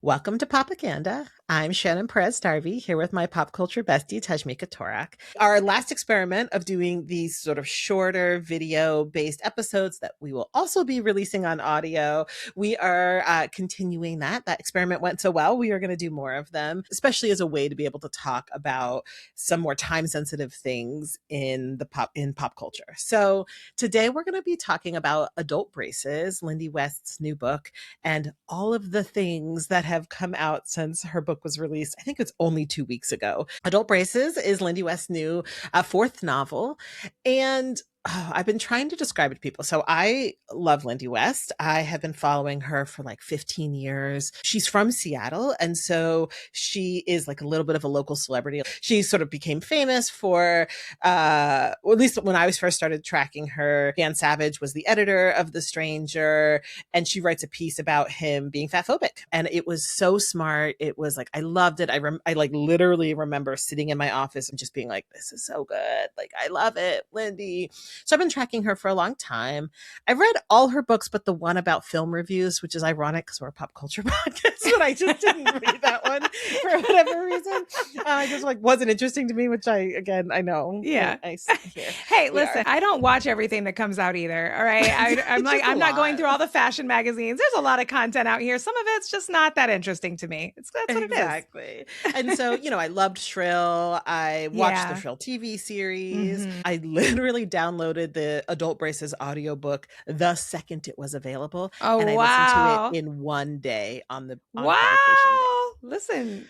Welcome to Popaganda. I'm Shannon Perez-Darby here with my pop culture bestie, Tashmica Torok. Our last experiment of doing these sort of shorter video-based episodes that we will also be releasing on audio. We are continuing that. That experiment went so well. We are going to do more of them, especially as a way to be able to talk about some more time-sensitive things in pop culture. So today we're going to be talking about Adult Braces, Lindy West's new book, and all of the things that have come out since her book was released. I think it's only 2 weeks ago. Adult Braces is Lindy West's new fourth novel. And I've been trying to describe it to people. So I love Lindy West. I have been following her for like 15 years. She's from Seattle. And so she is like a little bit of a local celebrity. She sort of became famous for, or at least when I was first started tracking her, Dan Savage was the editor of The Stranger. And she writes a piece about him being fatphobic. And it was so smart. It was like, I loved it. I like literally remember sitting in my office and just being like, this is so good. Like, I love it, Lindy. So I've been tracking her for a long time. I've read all her books, but the one about film reviews, which is ironic because we're a pop culture podcast, but I just didn't read that one for whatever reason. I just like wasn't interesting to me, which I know. Yeah. Here. Hey, listen, I don't watch everything that comes out either. All right. I'm like, I'm not going through all the fashion magazines. There's a lot of content out here. Some of it's just not that interesting to me. That's what it is. Exactly. And so, I loved Shrill. I watched the Shrill TV series. Mm-hmm. I literally downloaded the Adult Braces audiobook the second it was available. Oh, and I listened to it in one day on publication day. Listen,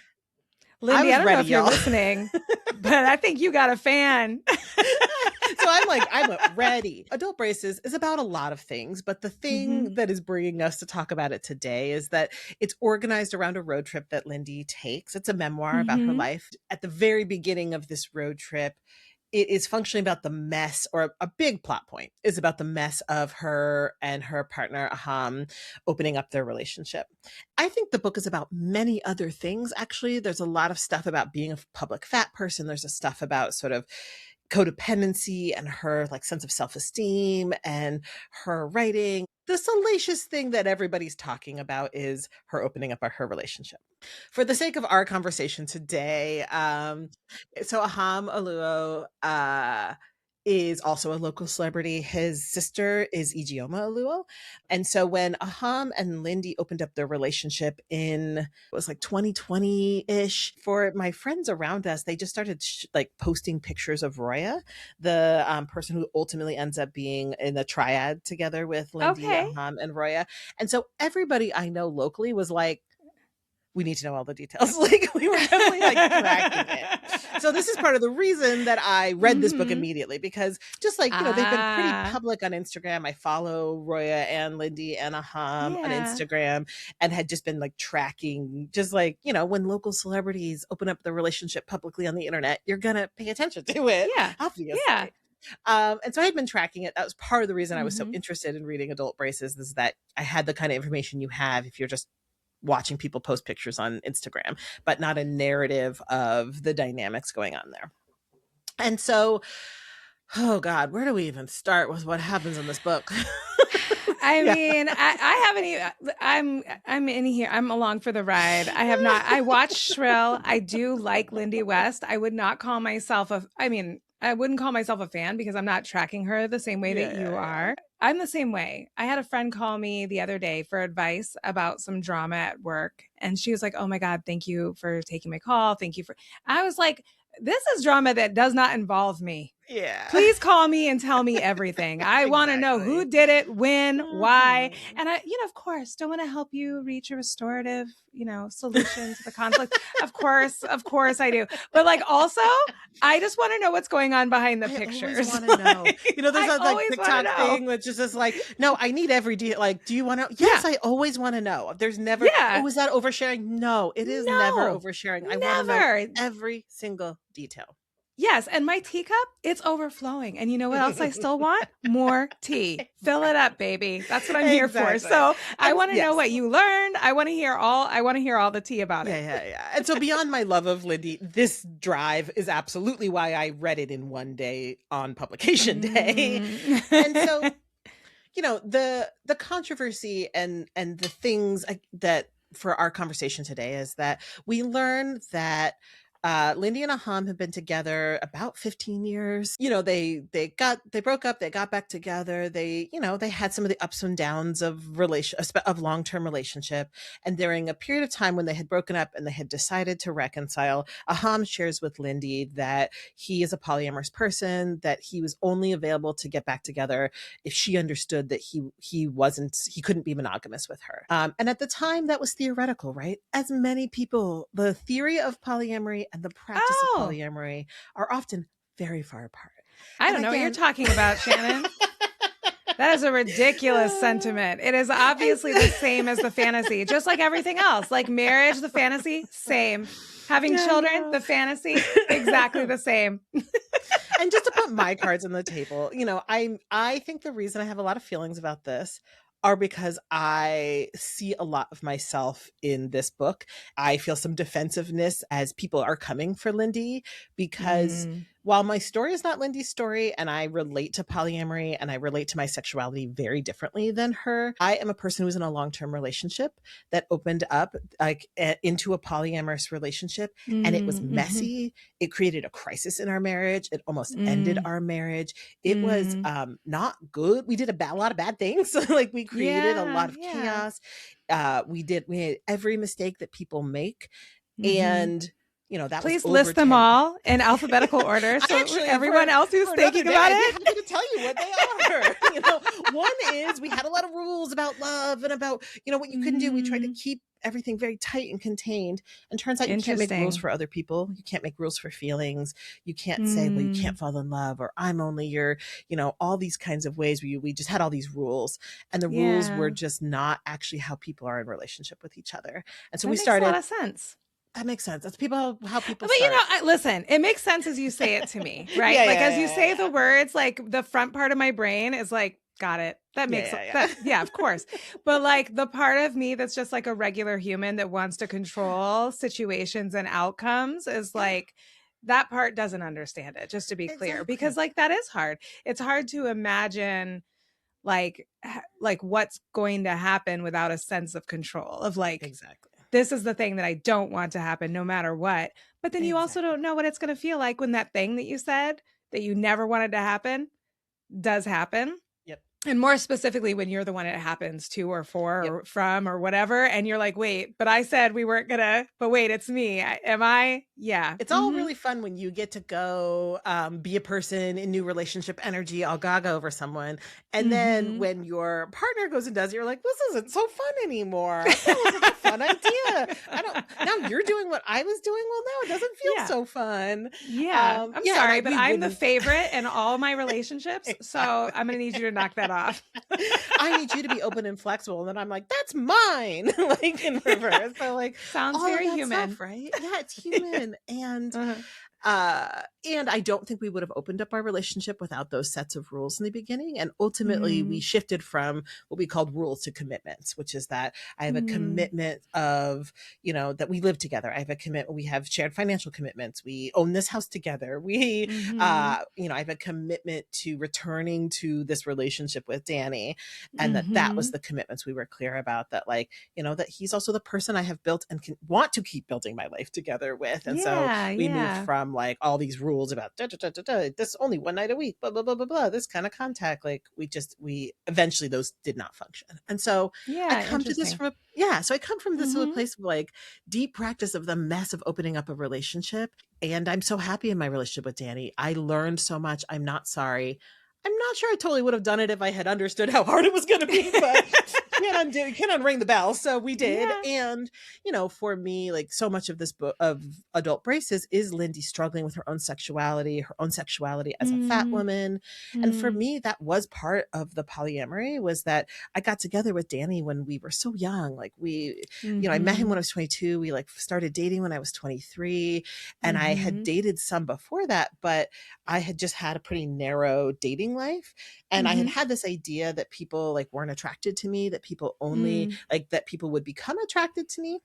Lindy, I don't know if you're listening, but I think you got a fan. So I'm ready. Adult Braces is about a lot of things, but the thing that is bringing us to talk about it today is that it's organized around a road trip that Lindy takes. It's a memoir about her life. At the very beginning of this road trip, it is functionally about the mess, or a big plot point is about the mess of her and her partner, Aham, opening up their relationship. I think the book is about many other things, actually. There's a lot of stuff about being a public fat person. There's a stuff about sort of codependency and her like sense of self-esteem and her writing. The salacious thing that everybody's talking about is her opening up her relationship. For the sake of our conversation today, so Aham Oluo is also a local celebrity. His sister is Ijeoma Oluo. And so when Aham and Lindy opened up their relationship in, it was like 2020-ish, for my friends around us, they just started like posting pictures of Roya, the person who ultimately ends up being in a triad together with Lindy, Aham, and Roya. And so everybody I know locally was like, we need to know all the details. Like we were definitely like tracking it. So this is part of the reason that I read this book immediately, because just like, they've been pretty public on Instagram. I follow Roya and Lindy and Aham on Instagram, and had just been like tracking, just like, when local celebrities open up their relationship publicly on the internet, you're going to pay attention to it. Yeah. Obviously. Yeah. And so I had been tracking it. That was part of the reason I was so interested in reading Adult Braces, is that I had the kind of information you have if you're just watching people post pictures on Instagram, but not a narrative of the dynamics going on there. And so, oh God, where do we even start with what happens in this book? I mean, I haven't even, I'm in here. I'm along for the ride. I have not, I watched Shrill. I do like Lindy West. I would not call myself I wouldn't call myself a fan because I'm not tracking her the same way that you are. I'm the same way. I had a friend call me the other day for advice about some drama at work. And she was like, oh my God, thank you for taking my call. I was like, this is drama that does not involve me. Yeah. Please call me and tell me everything. I want to know who did it, when, why. And I, of course, don't want to help you reach a restorative, solution to the conflict. Of course I do. But like, also, I just want to know what's going on behiand the pictures. I want to know. There's that like TikTok thing, which is just like, no, I need every deal. Like, do you want to? Yes, I always want to know. There's never, oh, is that oversharing? No, it is never oversharing. I want to know every single detail. Yes. And my teacup, it's overflowing. And you know what else I still want? More tea. Fill it up, baby. That's what I'm here for. So I want to know what you learned. I want to hear all the tea about it. Yeah. And so beyond my love of Lindy, this drive is absolutely why I read it in one day on publication day. And so, the controversy and the things that for our conversation today is that we learn that Lindy and Aham have been together about 15 years. They broke up, they got back together. They had some of the ups and downs of long-term relationship. And during a period of time when they had broken up and they had decided to reconcile, Aham shares with Lindy that he is a polyamorous person, that he was only available to get back together if she understood that he couldn't be monogamous with her. And at the time that was theoretical, right? As many people, the theory of polyamory and the practice of polyamory are often very far apart. I don't know what you're talking about, Shannon. That is a ridiculous sentiment. It is obviously the same as the fantasy, just like everything else. Like marriage, the fantasy, same. Having children, the fantasy, exactly the same. And just to put my cards on the table, I think the reason I have a lot of feelings about this are because I see a lot of myself in this book. I feel some defensiveness as people are coming for Lindy because while my story is not Lindy's story and I relate to polyamory and I relate to my sexuality very differently than her, I am a person who's in a long-term relationship that opened up into a polyamorous relationship, and it was messy. It created a crisis in our marriage. It almost ended our marriage. It was not good. We did a lot of bad things. Like we created a lot of chaos. We had every mistake that people make. And that please was list them all in alphabetical order so everyone else who's thinking about it, I'd be happy to tell you what they are. One is we had a lot of rules about love and about what you couldn't do. We tried to keep everything very tight and contained, and turns out you can't make rules for other people. You can't make rules for feelings. You can't say, well, you can't fall in love, or I'm only your, all these kinds of ways where we just had all these rules, and the rules were just not actually how people are in relationship with each other. And so that we started. Makes a lot of sense. That makes sense. That's how people but start. Listen, it makes sense as you say it to me, right? As you say the words, like the front part of my brain is like, got it. That makes of course. But like the part of me that's just like a regular human that wants to control situations and outcomes is like, that part doesn't understand it, just to be clear, because like that is hard. It's hard to imagine like what's going to happen without a sense of control of like, this is the thing that I don't want to happen no matter what. But then you also don't know what it's going to feel like when that thing that you said that you never wanted to happen does happen. Yep. And more specifically, when you're the one it happens to or for or from or whatever. And you're like, wait, but I said we weren't going to, but wait, it's me. Am I? Yeah. It's all really fun when you get to go be a person in new relationship energy, all gaga over someone. And then when your partner goes and does it, you're like, this isn't so fun anymore. That wasn't a fun idea. Now you're doing what I was doing. Well, now it doesn't feel so fun. Yeah. I'm sorry, but I'm the favorite in all my relationships. So I'm going to need you to knock that off. I need you to be open and flexible. And then I'm like, that's mine. Like in reverse. So like, sounds very human, stuff, right? Yeah, it's human. And and I don't think we would have opened up our relationship without those sets of rules in the beginning. And ultimately we shifted from what we called rules to commitments, which is that I have a commitment of, that we live together. I have a commitment. We have shared financial commitments. We own this house together. We, I have a commitment to returning to this relationship with Danny, and that was the commitments we were clear about, that like, that he's also the person I have built and want to keep building my life together with. And so we moved from like all these rules about this only one night a week, blah, blah, blah, blah, blah, this kind of contact. Like we eventually those did not function. And so I come to this from a place of like deep practice of the mess of opening up a relationship. And I'm so happy in my relationship with Danny. I learned so much. I'm not sorry. I'm not sure I totally would have done it if I had understood how hard it was going to be, but can't unring the bell. So we did. Yeah. And, for me, like so much of this book of Adult Braces is Lindy struggling with her own sexuality as a fat woman. And for me, that was part of the polyamory, was that I got together with Danny when we were so young. Like I met him when I was 22. We like started dating when I was 23, and I had dated some before that, but I had just had a pretty narrow dating life. And I had this idea that people like weren't attracted to me, that people only like that people would become attracted to me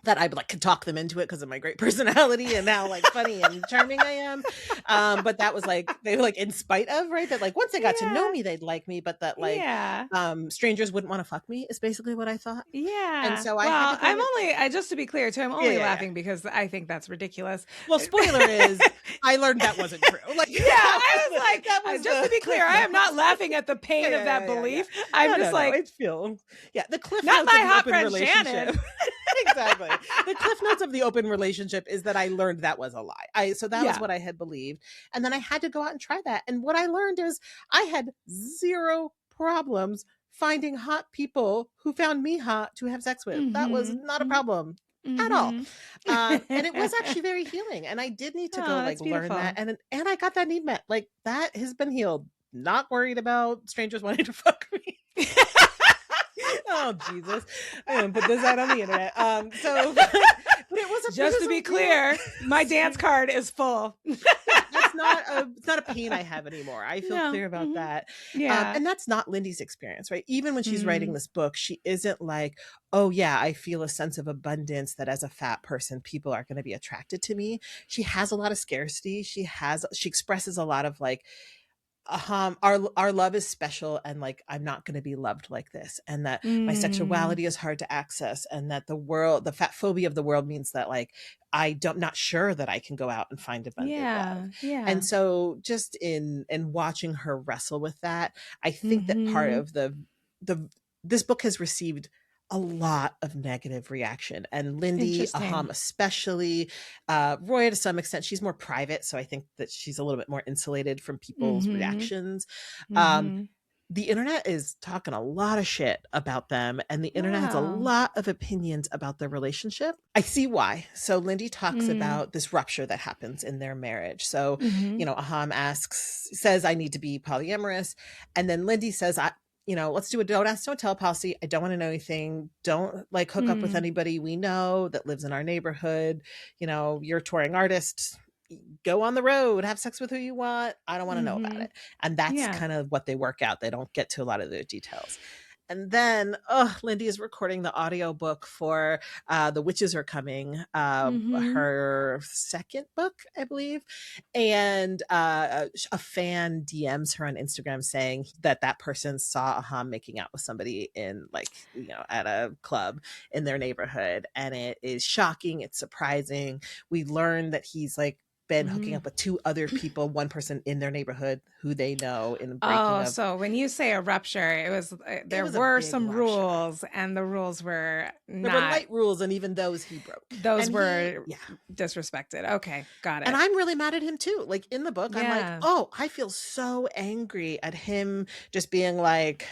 that I like could talk them into it because of my great personality and how like funny and charming I am. But that was like, they were like in spite of, right? That like once they got to know me, they'd like me, but that like Yeah. strangers wouldn't want to fuck me is basically what I thought. And Yeah. so I had Well, to go just to be clear too, I'm only laughing because I think that's ridiculous. Well, spoiler is I learned that wasn't true. Like, yeah, I was like, that was just to be clear, I am not laughing at the pain of that belief. I'm just like, it's feel. Yeah, the cliff not notes my of the hot open friend relationship. Shannon. Exactly. The cliff notes of the open relationship is that I learned that was a lie. So that was what I had believed. And then I had to go out and try that. And what I learned is I had zero problems finding hot people who found me hot to have sex with. That was not a problem at all. And it was actually very healing. And I did need to go like learn that. And I got that need met. Like that has been healed. Not worried about strangers wanting to fuck me. Oh Jesus! I didn't put this out on the internet. But it was just to be clear, my dance card is full. It's not a pain I have anymore. I feel clear about that. Yeah, and that's not Lindy's experience, right? Even when she's writing this book, she isn't like, oh yeah, I feel a sense of abundance that as a fat person, people are going to be attracted to me. She has a lot of scarcity. She expresses a lot of like, our love is special and like I'm not going to be loved like this, and that my sexuality is hard to access, and that the fat phobia of the world means that like not sure that I can go out and find abundant love. And so just in watching her wrestle with that, I think that part of this book has received a lot of negative reaction, and Lindy, Aham especially, Roya to some extent. She's more private, so I think that she's a little bit more insulated from people's reactions. The internet is talking a lot of shit about them, and the internet has a lot of opinions about their relationship. I see why. So Lindy talks about this rupture that happens in their marriage. So, Aham says, I need to be polyamorous. And then Lindy says, let's do a don't ask, don't tell policy. I don't want to know anything. Don't like hook up with anybody we know that lives in our neighborhood. You're a touring artist. Go on the road, have sex with who you want. I don't want to know about it. And that's kind of what they work out. They don't get to a lot of the details. And then, Lindy is recording the audiobook for The Witches Are Coming, her second book, I believe. And a fan DMs her on Instagram saying that person saw Aham making out with somebody in at a club in their neighborhood. And it is shocking. It's surprising. We learn that he's been hooking up with two other people, one person in their neighborhood who they know in breaking up. So when you say a rupture, it was there were some rules, and the rules were not... There were light rules, and even those he broke. Those were disrespected. Okay, got it. And I'm really mad at him too. Like in the book, I'm like, I feel so angry at him just being like...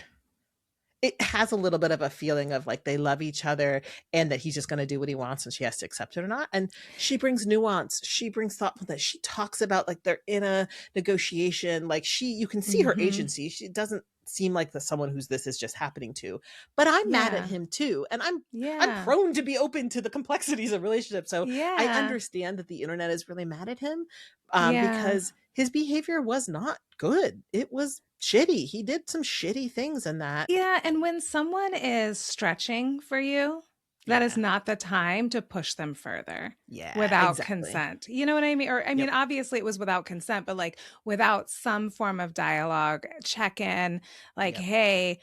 It has a little bit of a feeling of like they love each other and that he's just going to do what he wants and she has to accept it or not. And she brings nuance. She brings thoughtfulness. She talks about like they're in a negotiation. Like you can see her agency. She doesn't seem like someone this is just happening to. But I'm mad at him too. And I'm prone to be open to the complexities of relationships. So I understand that the internet is really mad at him because his behavior was not good. It was shitty. He did some shitty things in that. Yeah. And when someone is stretching for you, that is not the time to push them further without consent. You know what I mean? Or I mean, obviously it was without consent, but like without some form of dialogue, check in, like, hey,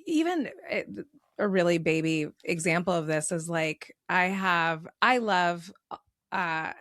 even a really baby example of this is like, I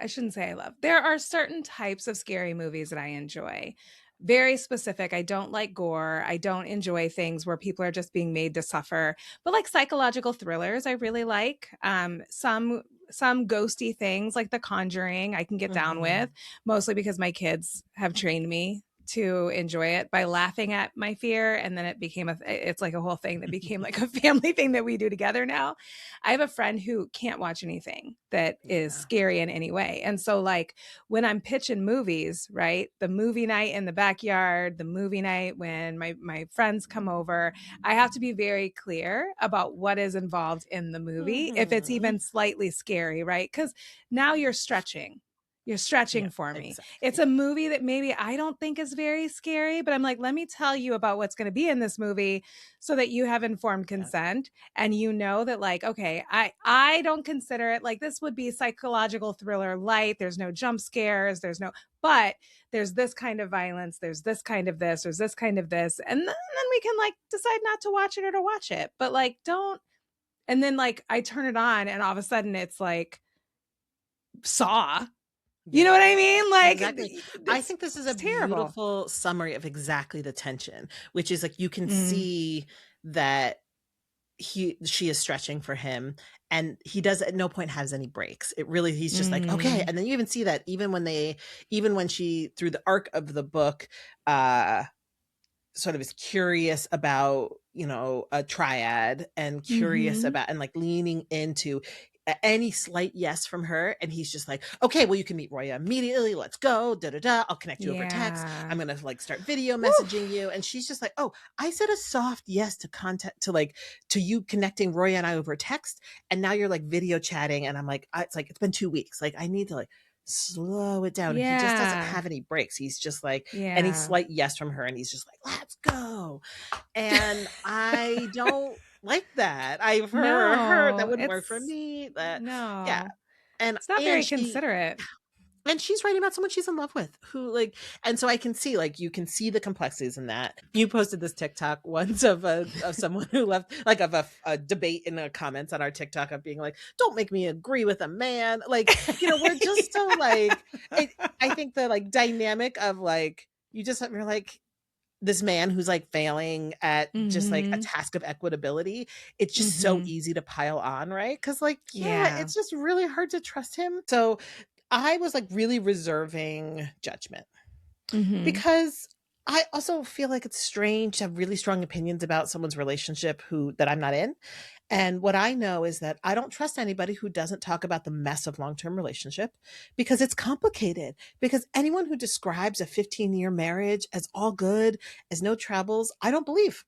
shouldn't say I love. There are certain types of scary movies that I enjoy. Very specific. I don't like gore. I don't enjoy things where people are just being made to suffer. But like psychological thrillers, I really like. Some ghosty things like The Conjuring, I can get down with, mostly because my kids have trained me to enjoy it by laughing at my fear. And then it's like a whole thing that became like a family thing that we do together now. I have a friend who can't watch anything that is scary in any way. And so like when I'm pitching movies, right, the movie night in the backyard, the movie night when my friends come over, I have to be very clear about what is involved in the movie, if it's even slightly scary, right? Because now you're stretching. You're stretching for me. Exactly. It's a movie that maybe I don't think is very scary, but I'm like, let me tell you about what's going to be in this movie so that you have informed consent and you know that like, okay, I don't consider it like this would be psychological thriller light. There's no jump scares. But there's this kind of violence. There's this kind of this. There's this kind of this. And then we can like decide not to watch it or to watch it. But like, don't. And then like I turn it on and all of a sudden it's like Saw. You know what I mean? Like, exactly. I think this is a beautiful summary of exactly the tension, which is like you can see that she is stretching for him, and he does at no point has any breaks. It really, he's just like, okay. And then you even see that even when she through the arc of the book sort of is curious about, you know, a triad and curious about and like leaning into any slight yes from her, and he's just like, okay, well, you can meet Roya immediately, let's go, I'll connect you over text, I'm gonna like start video messaging you. And she's just like, oh, I said a soft yes to you connecting Roya and I over text, and now you're like video chatting, and I'm like, it's been 2 weeks, like I need to like slow it down. He just doesn't have any breaks. He's just like any slight yes from her, and he's just like, let's go. And I don't like that. I've heard that wouldn't work for me. And it's not very considerate. And she's writing about someone she's in love with, who like, and so I can see, like, you can see the complexities in that. You posted this TikTok once of someone who left, like, of a debate in the comments on our TikTok of being like, don't make me agree with a man. Like, you know, we're just so like, I think the like dynamic of like, you're like, this man who's like failing at just like a task of equitability, it's just so easy to pile on, right? Because like, it's just really hard to trust him. So I was like really reserving judgment because I also feel like it's strange to have really strong opinions about someone's relationship that I'm not in. And what I know is that I don't trust anybody who doesn't talk about the mess of long-term relationship, because it's complicated. Because anyone who describes a 15-year marriage as all good, as no troubles, I don't believe.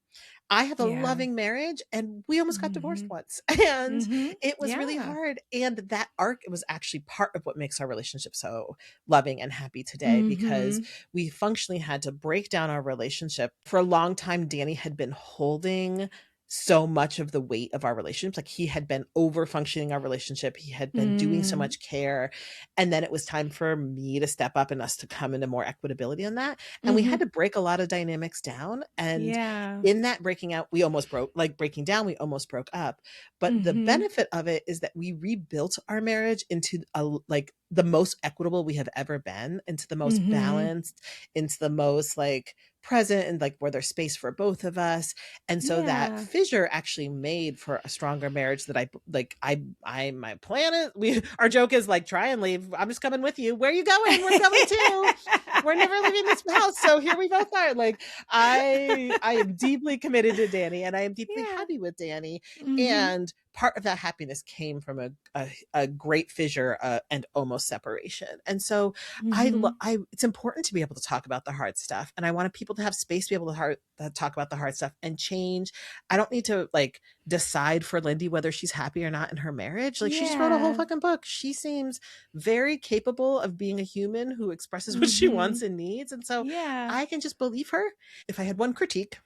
I have a loving marriage, and we almost got divorced once, and it was really hard. And that arc was actually part of what makes our relationship so loving and happy today, because we functionally had to break down our relationship. For a long time, Danny had been holding so much of the weight of our relationship. Like, he had been over functioning our relationship. He had been doing so much care. And then it was time for me to step up and us to come into more equitability on that. And we had to break a lot of dynamics down. And in that breaking out, we almost breaking down, we almost broke up. But the benefit of it is that we rebuilt our marriage into the most equitable we have ever been, into the most balanced, into the most like present, and like where there's space for both of us. And so that fissure actually made for a stronger marriage that my plan is, our joke is like, try and leave, I'm just coming with you, where are you going, we're going too, we're never leaving this house, so here we both are. Like, I am deeply committed to Danny, and I am deeply happy with Danny. And part of that happiness came from a great fissure and almost separation. And so it's important to be able to talk about the hard stuff. And I wanted people to have space to be able to talk about the hard stuff and change. I don't need to like decide for Lindy whether she's happy or not in her marriage. Like, she just wrote a whole fucking book. She seems very capable of being a human who expresses what she wants and needs. And so I can just believe her. If I had one critique,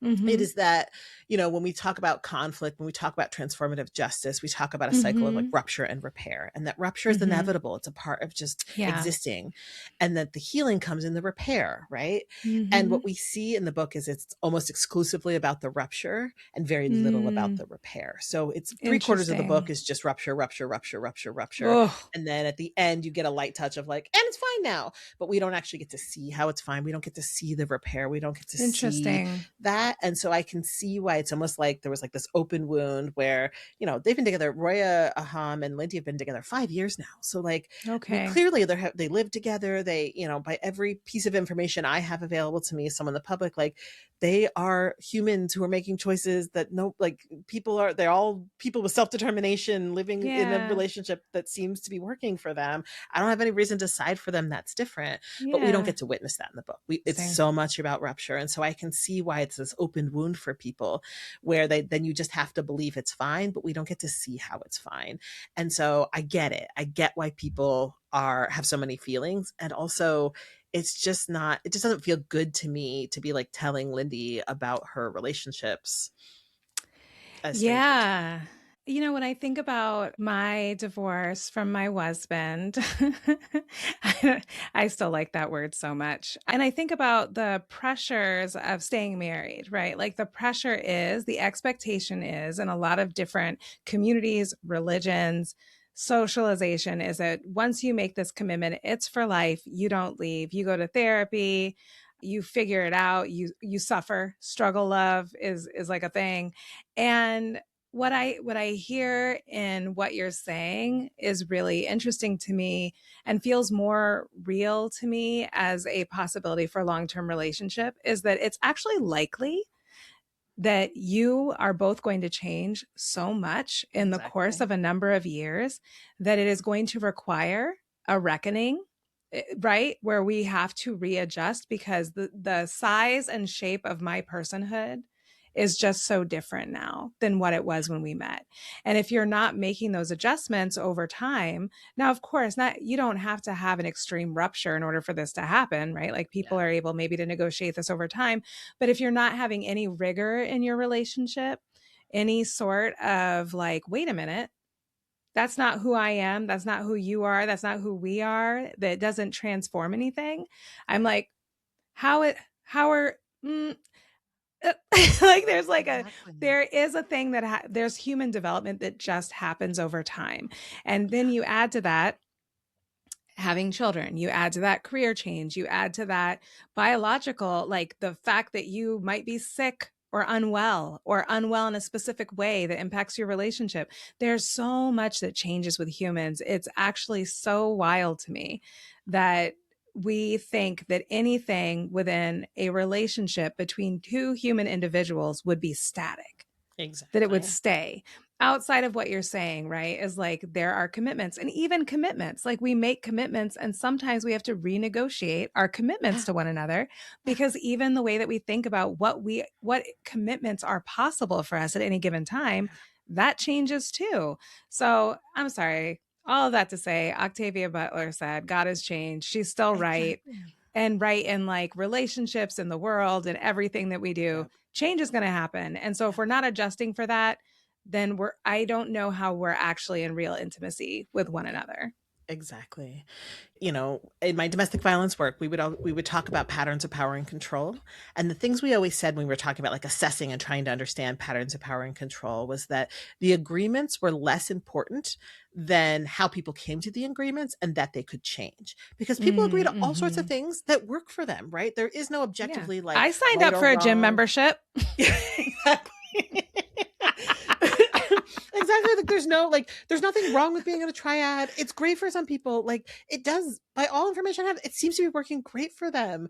it is that, you know, when we talk about conflict, when we talk about transformative justice, we talk about a cycle of like rupture and repair, and that rupture is inevitable. It's a part of just existing, and that the healing comes in the repair, right? And what we see in the book is it's almost exclusively about the rupture and very little about the repair. So it's 3/4 of the book is just rupture, rupture, rupture, rupture, rupture. Oh. And then at the end, you get a light touch of like, and it's fine now, but we don't actually get to see how it's fine. We don't get to see the repair. We don't get to see that. And so I can see why it's almost like there was like this open wound where, you know, they've been together. Roya, Aham, and Lindy have been together 5 years now. So like, clearly they live together. They, you know, by every piece of information I have available to me, someone in the public, like, they are humans who are making choices that they're all people with self-determination living in a relationship that seems to be working for them. I don't have any reason to side for them. That's different, but we don't get to witness that in the book. It's so much about rupture. And so I can see why it's this open wound for people where then you just have to believe it's fine, but we don't get to see how it's fine. And so I get it. I get why people have so many feelings. And also it just doesn't feel good to me to be like telling Lindy about her relationships as strangers. Yeah. You know, when I think about my divorce from my husband, I still like that word so much. And I think about the pressures of staying married, right? Like the expectation is in a lot of different communities, religions, socialization is that once you make this commitment, it's for life. You don't leave. You go to therapy, you figure it out, you suffer. Struggle love is like a thing. And what I hear in what you're saying is really interesting to me and feels more real to me as a possibility for a long-term relationship is that it's actually likely that you are both going to change so much in the course Exactly. of a number of years that it is going to require a reckoning, right? Where we have to readjust because the size and shape of my personhood is just so different now than what it was when we met. And if you're not making those adjustments over time, now of course, not you don't have to have an extreme rupture in order for this to happen, right? Like people Yeah. are able maybe to negotiate this over time, but if you're not having any rigor in your relationship, any sort of like, wait a minute, that's not who I am. That's not who you are. That's not who we are. That doesn't transform anything. I'm Yeah. like, how are, like, Exactly. there is a thing that, there's human development that just happens over time. And then you add to that, having children, you add to that career change, you add to that biological, like the fact that you might be sick or unwell in a specific way that impacts your relationship. There's so much that changes with humans. It's actually so wild to me that we think that anything within a relationship between two human individuals would be static, that it would Exactly. stay. Outside of what you're saying, right, is like there are commitments, and even commitments, like we make commitments and sometimes we have to renegotiate our commitments Yeah. to one another, Yeah. because even the way that we think about what commitments are possible for us at any given time, that changes too. So I'm sorry, all of that to say, Octavia Butler said God has changed. She's still right, Exactly. and right in like relationships in the world and everything that we do. Yep. Change is going to happen. And so if Yeah. we're not adjusting for that, then I don't know how we're actually in real intimacy with one another. Exactly. You know, in my domestic violence work, we would talk about patterns of power and control. And the things we always said when we were talking about like assessing and trying to understand patterns of power and control was that the agreements were less important than how people came to the agreements and that they could change. Because people agree to all sorts of Mm-hmm. things that work for them, right? There is no Yeah. objectively like I signed right up or for a gym wrong. membership. Exactly. Exactly. There's nothing wrong with being in a triad. It's great for some people. Like it does, by all information I have, it seems to be working great for them.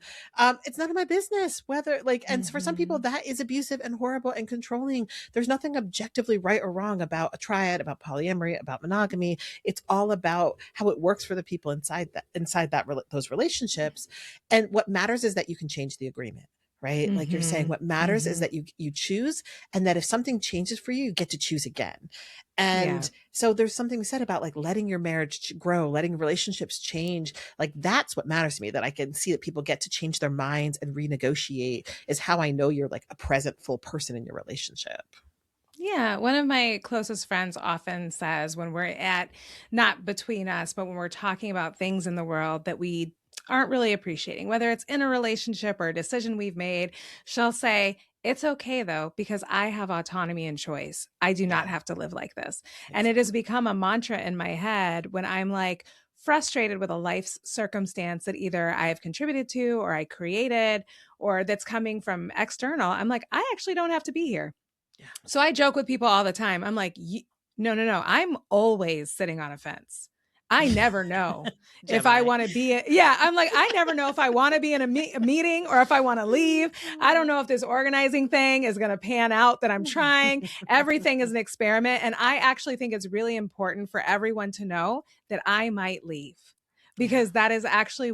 It's none of my business whether and for some people Mm-hmm. that is abusive and horrible and controlling. There's nothing objectively right or wrong about a triad, about polyamory, about monogamy. It's all about how it works for the people those relationships. And what matters is that you can change the agreement, right? Like you're saying, Mm-hmm. what matters is Mm-hmm. that you choose, and that if something changes for you get to choose again. Yeah. And so there's something said about like letting your marriage grow, letting relationships change. Like that's what matters to me, that I can see that people get to change their minds and renegotiate, is how I know you're like a present full person in your relationship. Yeah, one of my closest friends often says when we're at, not between us, but when we're talking about things in the world that we aren't really appreciating, whether it's in a relationship or a decision we've made, she'll say, it's okay though, because I have autonomy and choice. I do not Yeah, have to live like this. And it has exactly. become a mantra in my head when I'm like frustrated with a life circumstance that either I have contributed to or I created or that's coming from external. I'm like, I actually don't have to be here. Yeah. So I joke with people all the time. I'm like, no, no, no. I'm always sitting on a fence. I never know if I Gemini. want to be, yeah, I'm like, I never know if I want to be in a meeting or if I want to leave. I don't know if this organizing thing is going to pan out that I'm trying. Everything is an experiment. And I actually think it's really important for everyone to know that I might leave, Yeah. because that is actually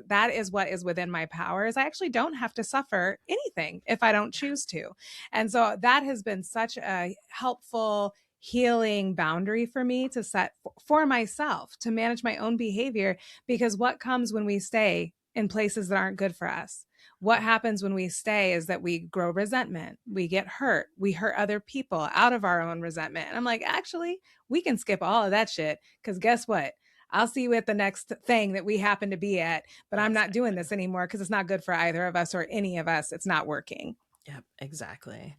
that is what is within my powers. I actually don't have to suffer anything if I don't choose to. And so that has been such a helpful healing boundary for me to set for myself to manage my own behavior, because what comes when we stay in places that aren't good for us? What happens when we stay is that we grow resentment, we get hurt, we hurt other people out of our own resentment. And I'm like, actually, we can skip all of that shit, because guess what? I'll see you at the next thing that we happen to be at, but I'm not doing this anymore because it's not good for either of us or any of us. It's not working. Yep, exactly.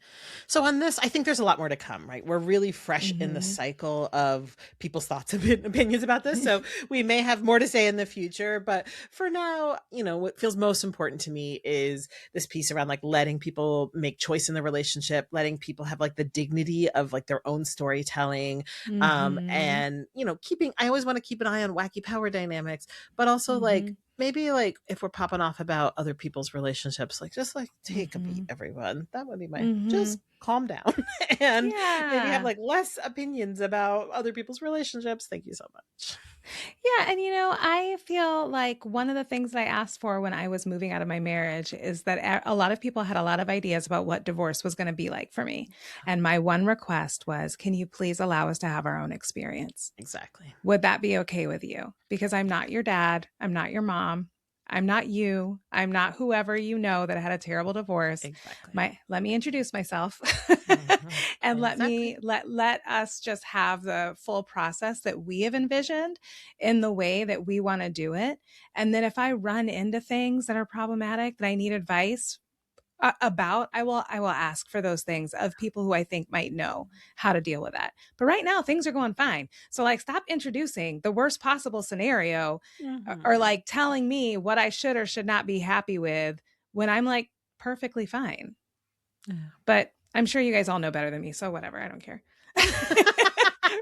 So on this, I think there's a lot more to come, right? We're really fresh in the cycle of people's thoughts and opinions about this. So we may have more to say in the future. But for now, you know, what feels most important to me is this piece around like letting people make choice in the relationship, letting people have like the dignity of like their own storytelling. And, you know, I always want to keep an eye on wacky power dynamics, but also like, maybe like if we're popping off about other people's relationships, like just like take a beat, everyone. That would be my just calm down and maybe have like less opinions about other people's relationships. Thank you so much. Yeah. And, you know, I feel like one of the things that I asked for when I was moving out of my marriage is that a lot of people had a lot of ideas about what divorce was going to be like for me. And my one request was, can you please allow us to have our own experience? Exactly. Would that be okay with you? Because I'm not your dad. I'm not your mom. I'm not you. I'm not whoever you know that had a terrible divorce. Exactly. Let me introduce myself and let us just have the full process that we have envisioned in the way that we want to do it. And then if I run into things that are problematic that I need advice about, I will ask for those things of people who I think might know how to deal with that. But right now things are going fine. So like, stop introducing the worst possible scenario or like telling me what I should or should not be happy with when I'm like perfectly fine. But I'm sure you guys all know better than me. So whatever, I don't care.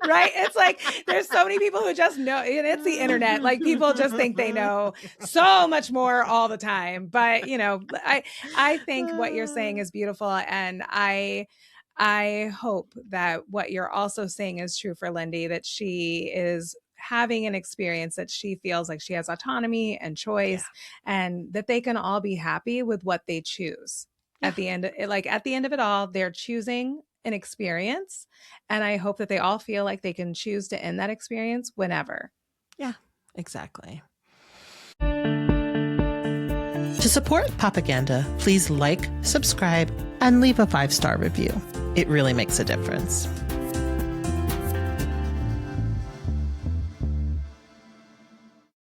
Right? It's like, there's so many people who just know, and it's the internet. Like people just think they know so much more all the time. But, you know, I think what you're saying is beautiful. And I hope that what you're also saying is true for Lindy, that she is having an experience that she feels like she has autonomy and choice, and that they can all be happy with what they choose. At the end, at the end of it all, they're choosing an experience. And I hope that they all feel like they can choose to end that experience whenever. Yeah, exactly. To support Popaganda, please like, subscribe, and leave a 5-star review. It really makes a difference.